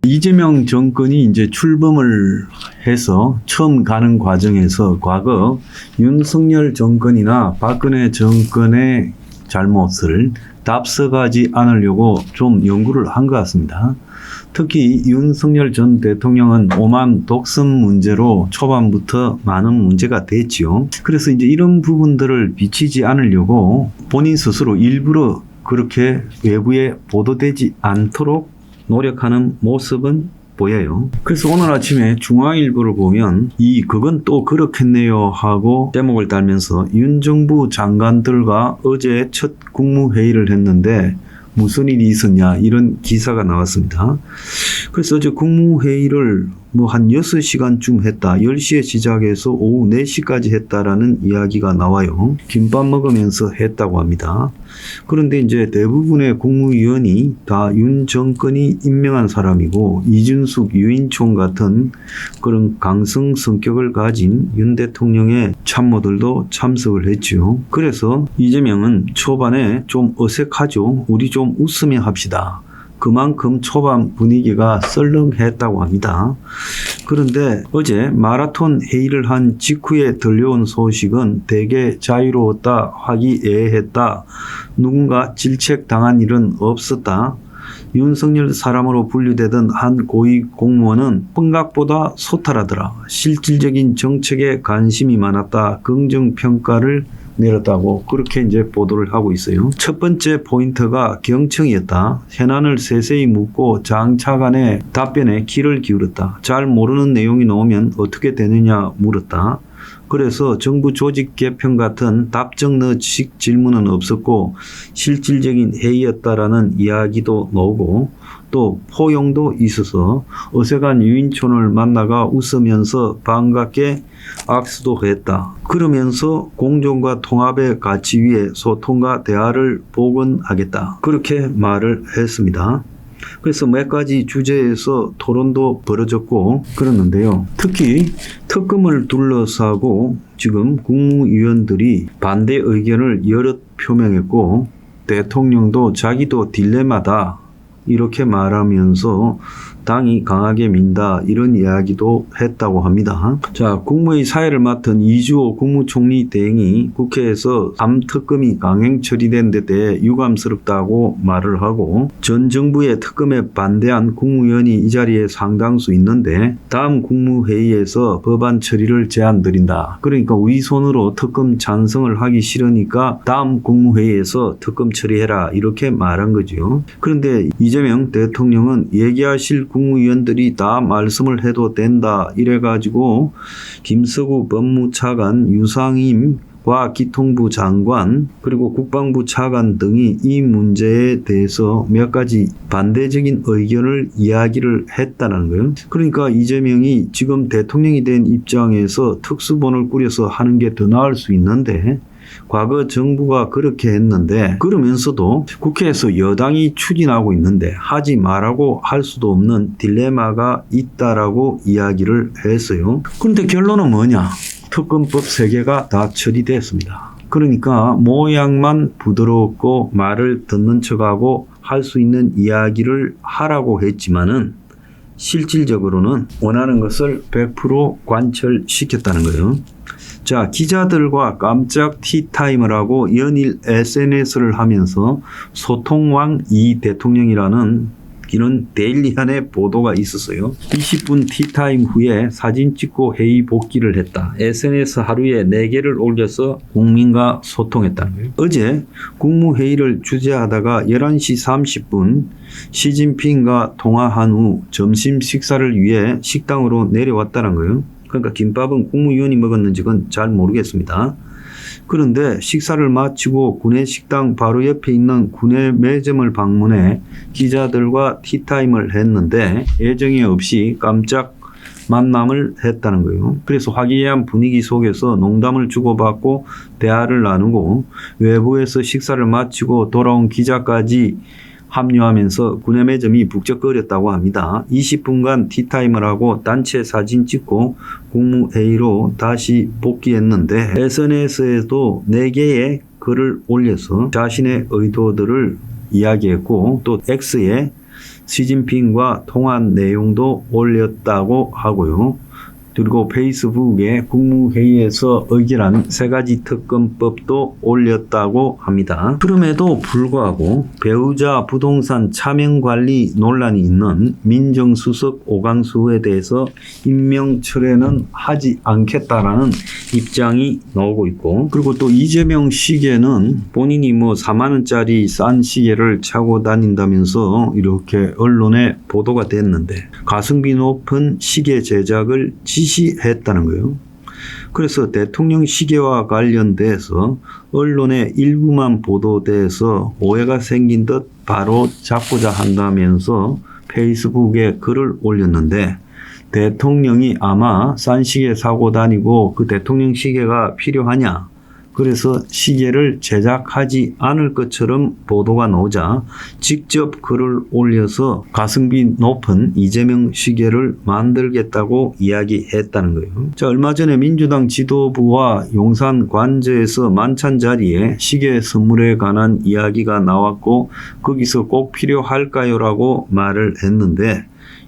이재명 정권이 이제 출범을 해서 처음 가는 과정에서 과거 윤석열 정권이나 박근혜 정권의 잘못을 답습하지 않으려고 좀 연구를 한 것 같습니다. 특히 윤석열 전 대통령은 오만 독선 문제로 초반부터 많은 문제가 됐지요. 그래서 이제 이런 부분들을 비치지 않으려고 본인 스스로 일부러 그렇게 외부에 보도되지 않도록 노력하는 모습은 보여요. 그래서 오늘 아침에 중앙일보를 보면 그건 또 그렇겠네요 하고 제목을 달면서 윤 정부 장관들과 어제 첫 국무회의를 했는데 무슨 일이 있었냐 이런 기사가 나왔습니다. 그래서 어제 국무회의를 한 6시간쯤 했다. 10시에 시작해서 오후 4시까지 했다라는 이야기가 나와요. 김밥 먹으면서 했다고 합니다. 그런데 이제 대부분의 국무위원이 다 윤 정권이 임명한 사람이고 이준숙, 유인총 같은 그런 강성 성격을 가진 윤 대통령의 참모들도 참석을 했죠. 그래서 이재명은 초반에 좀 어색하죠. 우리 좀 웃으며 합시다. 그만큼 초반 분위기가 썰렁했다고 합니다. 그런데 어제 마라톤 회의를 한 직후에 들려온 소식은 되게 자유로웠다, 화기애애했다, 누군가 질책당한 일은 없었다. 윤석열 사람으로 분류되던 한 고위 공무원은 생각보다 소탈하더라. 실질적인 정책에 관심이 많았다. 긍정평가를 내렸다고 그렇게 이제 보도를 하고 있어요. 첫 번째 포인트가 경청이었다. 현안을 세세히 묻고 장차관의 답변에 귀를 기울였다. 잘 모르는 내용이 나오면 어떻게 되느냐 물었다. 그래서 정부 조직 개편 같은 답정너식 질문은 없었고 실질적인 회의였다라는 이야기도 나오고 또 포용도 있어서 어색한 유인촌을 만나가 웃으면서 반갑게 악수도 했다. 그러면서 공존과 통합의 가치 위에 소통과 대화를 복원하겠다. 그렇게 말을 했습니다. 그래서 몇 가지 주제에서 토론도 벌어졌고 그랬는데요. 특히 특검을 둘러싸고 지금 국무위원들이 반대 의견을 여럿 표명했고 대통령도 자기도 딜레마다 이렇게 말하면서 당이 강하게 민다 이런 이야기도 했다고 합니다. 자, 국무회의 사회를 맡은 이주호 국무총리 대행이 국회에서 3특검이 강행 처리된 데 대해 유감스럽다고 말을 하고 전 정부의 특검에 반대한 국무위원이 이 자리에 상당수 있는데 다음 국무회의에서 법안 처리를 제안드린다. 그러니까 우리 손으로 특검 찬성을 하기 싫으니까 다음 국무회의에서 특검 처리해라 이렇게 말한 거죠. 그런데 이재명 대통령은 얘기하실 국무위원들이 다 말씀을 해도 된다 이래가지고 김석우 법무차관, 유상임 과기통부 장관 그리고 국방부 차관 등이 이 문제에 대해서 몇 가지 반대적인 의견을 이야기를 했다는 거예요. 그러니까 이재명이 지금 대통령이 된 입장에서 특수본을 꾸려서 하는 게 더 나을 수 있는데 과거 정부가 그렇게 했는데 그러면서도 국회에서 여당이 추진하고 있는데 하지 말라고 할 수도 없는 딜레마가 있다라고 이야기를 했어요. 그런데 결론은 뭐냐? 특검법 3개가 다 처리됐습니다. 그러니까 모양만 부드럽고 말을 듣는 척하고 할 수 있는 이야기를 하라고 했지만은 실질적으로는 원하는 것을 100% 관철시켰다는 거예요. 자, 기자들과 깜짝 티타임을 하고 연일 SNS를 하면서 소통왕 이 대통령이라는 이런 데일리한의 보도가 있었어요. 20분 티타임 후에 사진 찍고 회의 복귀를 했다. SNS 하루에 4개를 올려서 국민과 소통했다는 거예요. 어제 국무회의를 주재하다가 11시 30분 시진핑과 통화한 후 점심 식사를 위해 식당으로 내려왔다는 거예요. 그러니까 김밥은 국무위원이 먹었는지 그건 잘 모르겠습니다. 그런데 식사를 마치고 구내식당 바로 옆에 있는 구내 매점을 방문해 기자들과 티타임을 했는데 예정에 없이 깜짝 만남을 했다는 거예요. 그래서 화기애애한 분위기 속에서 농담을 주고받고 대화를 나누고 외부에서 식사를 마치고 돌아온 기자까지 합류하면서 구내 매점이 북적거렸다고 합니다. 20분간 티타임을 하고 단체 사진 찍고 국무회의로 다시 복귀했는데 SNS에도 4개의 글을 올려서 자신의 의도들을 이야기했고 또 X에 시진핑과 통화한 내용도 올렸다고 하고요. 그리고 페이스북에 국무회의에서 의결한 3가지 특검법도 올렸다고 합니다. 그럼에도 불구하고 배우자 부동산 차명관리 논란이 있는 민정수석 오강수에 대해서 임명 철회는 하지 않겠다라는 입장이 나오고 있고, 그리고 또 이재명 시계는 본인이 4만 원짜리 싼 시계를 차고 다닌다면서 이렇게 언론에 보도가 됐는데 가성비 높은 시계 제작을 지시했다는 거예요. 그래서 대통령 시계와 관련돼서 언론의 일부만 보도돼서 오해가 생긴 듯 바로 잡고자 한다면서 페이스북에 글을 올렸는데, 대통령이 아마 싼 시계 사고 다니고 그 대통령 시계가 필요하냐, 그래서 시계를 제작하지 않을 것처럼 보도가 나오자 직접 글을 올려서 가성비 높은 이재명 시계를 만들겠다고 이야기했다는 거예요. 자, 얼마 전에 민주당 지도부와 용산 관저에서 만찬 자리에 시계 선물에 관한 이야기가 나왔고, 거기서 꼭 필요할까요? 라고 말을 했는데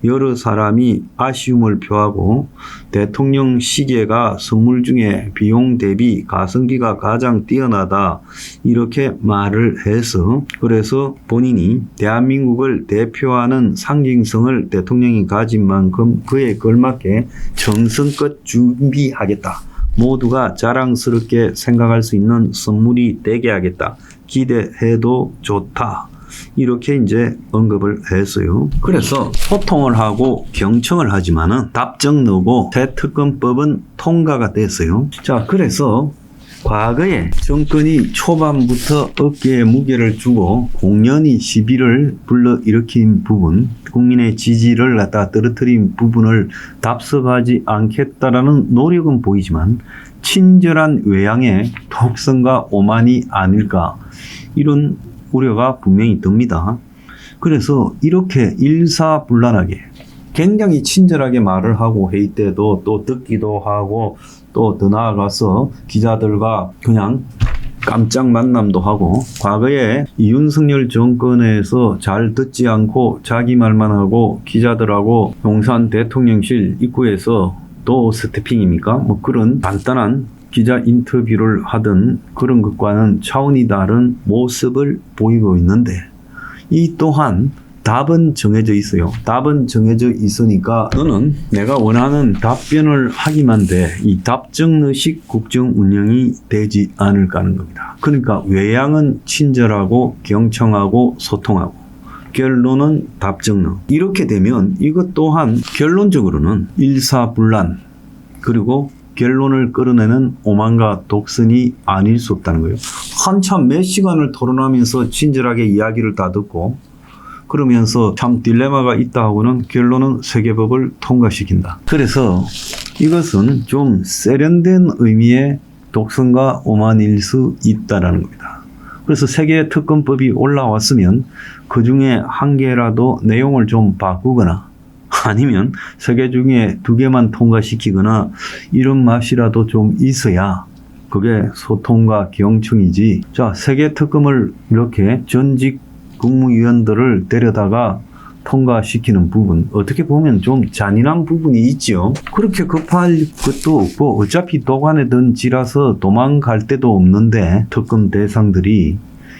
여러 사람이 아쉬움을 표하고 대통령 시계가 선물 중에 비용 대비 가성비가 가장 뛰어나다 이렇게 말을 해서, 그래서 본인이 대한민국을 대표하는 상징성을 대통령이 가진 만큼 그에 걸맞게 정성껏 준비하겠다, 모두가 자랑스럽게 생각할 수 있는 선물이 되게 하겠다, 기대해도 좋다, 이렇게 이제 언급을 했어요. 그래서 소통을 하고 경청을 하지만은 답정 너고 새 특검법은 통과가 됐어요. 자, 그래서 과거에 정권이 초반부터 어깨에 무게를 주고 공연히 시비를 불러일으킨 부분, 국민의 지지를 갖다 떨어뜨린 부분을 답습하지 않겠다라는 노력은 보이지만 친절한 외양의 독선과 오만이 아닐까, 이런 우려가 분명히 듭니다. 그래서 이렇게 일사불란하게 굉장히 친절하게 말을 하고 회의 때도 또 듣기도 하고, 또 더 나아가서 기자들과 그냥 깜짝 만남도 하고, 과거에 이 윤석열 정권에서 잘 듣지 않고 자기 말만 하고 기자들하고 용산 대통령실 입구에서 또 스태핑입니까? 그런 간단한 기자 인터뷰를 하던 그런 것과는 차원이 다른 모습을 보이고 있는데, 이 또한 답은 정해져 있어요. 답은 정해져 있으니까 너는 내가 원하는 답변을 하기만 돼. 이 답정너식 국정 운영이 되지 않을까 하는 겁니다. 그러니까 외양은 친절하고 경청하고 소통하고, 결론은 답정너. 이렇게 되면 이것 또한 결론적으로는 일사불란, 그리고 결론을 끌어내는 오만과 독선이 아닐 수 없다는 거예요. 한참 몇 시간을 토론하면서 친절하게 이야기를 다 듣고 그러면서 참 딜레마가 있다 하고는 결론은 세계법을 통과시킨다. 그래서 이것은 좀 세련된 의미의 독선과 오만일 수 있다는 겁니다. 그래서 세계 특검법이 올라왔으면 그 중에 한 개라도 내용을 좀 바꾸거나 아니면 3개 중에 2개만 통과시키거나 이런 맛이라도 좀 있어야 그게 소통과 경청이지. 자, 3개 특검을 이렇게 전직 국무위원들을 데려다가 통과시키는 부분, 어떻게 보면 좀 잔인한 부분이 있죠. 그렇게 급할 것도 없고 어차피 도관에 든 지라서 도망갈 데도 없는데 특검 대상들이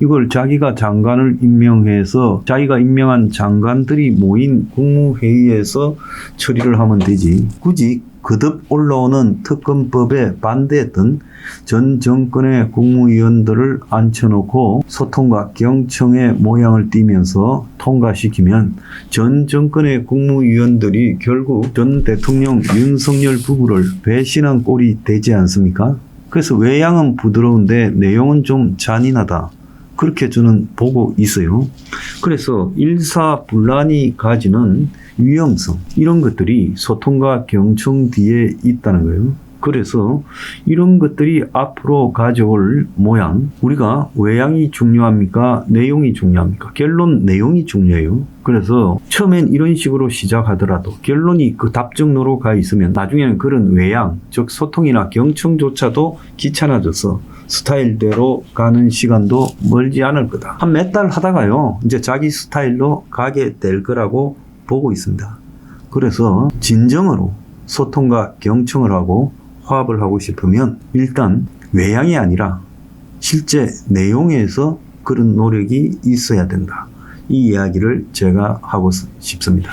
이걸 자기가 장관을 임명해서 자기가 임명한 장관들이 모인 국무회의에서 처리를 하면 되지. 굳이 거듭 올라오는 특검법에 반대했던 전 정권의 국무위원들을 앉혀놓고 소통과 경청의 모양을 띠면서 통과시키면 전 정권의 국무위원들이 결국 전 대통령 윤석열 부부를 배신한 꼴이 되지 않습니까? 그래서 외양은 부드러운데 내용은 좀 잔인하다. 그렇게 저는 보고 있어요. 그래서 일사불란이 가지는 위험성, 이런 것들이 소통과 경청 뒤에 있다는 거예요. 그래서 이런 것들이 앞으로 가져올 모양, 우리가 외양이 중요합니까? 내용이 중요합니까? 결론 내용이 중요해요. 그래서 처음엔 이런 식으로 시작하더라도 결론이 그 답정너로 가 있으면 나중에는 그런 외양, 즉 소통이나 경청조차도 귀찮아져서 스타일대로 가는 시간도 멀지 않을 거다. 한 몇 달 하다가요, 이제 자기 스타일로 가게 될 거라고 보고 있습니다. 그래서 진정으로 소통과 경청을 하고 화합을 하고 싶으면 일단 외향이 아니라 실제 내용에서 그런 노력이 있어야 된다. 이 이야기를 제가 하고 싶습니다.